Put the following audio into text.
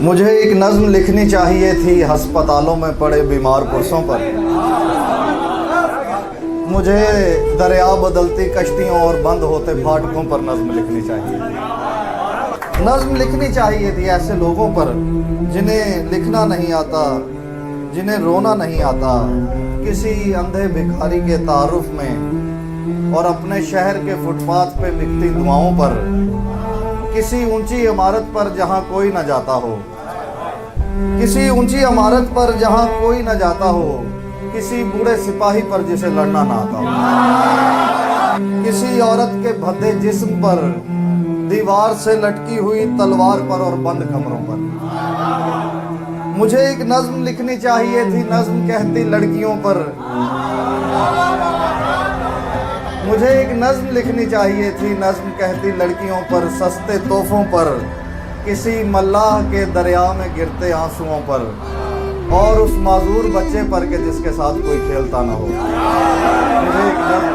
मुझे एक नज़्म लिखनी चाहिए थी अस्पतालों में पड़े बीमार पुरुषों पर। मुझे दरिया बदलती कश्तियों और बंद होते फाटकों पर नज़्म लिखनी चाहिए। नज़्म लिखनी चाहिए थी ऐसे लोगों पर जिन्हें लिखना नहीं आता, जिन्हें रोना नहीं आता, किसी अंधे भिखारी के तारुफ में और अपने शहर के फुटपाथ पे बिकती दुआओं पर, किसी ऊंची इमारत पर जहां कोई न जाता हो, किसी ऊंची इमारत पर जहां कोई न जाता हो, किसी बूढ़े सिपाही पर जिसे लड़ना ना आता हो, किसी औरत के भद्दे जिस्म पर, दीवार से लटकी हुई तलवार पर और बंद कमरों पर। मुझे एक नज़्म लिखनी चाहिए थी, नज़्म कहती लड़कियों पर। मुझे एक नज़्म लिखनी चाहिए थी, नज़्म कहती लड़कियों पर, सस्ते तोहफों पर, किसी मल्लाह के दरिया में गिरते आंसुओं पर और उस माजूर बच्चे पर के जिसके साथ कोई खेलता ना हो। मुझे एक नज़्म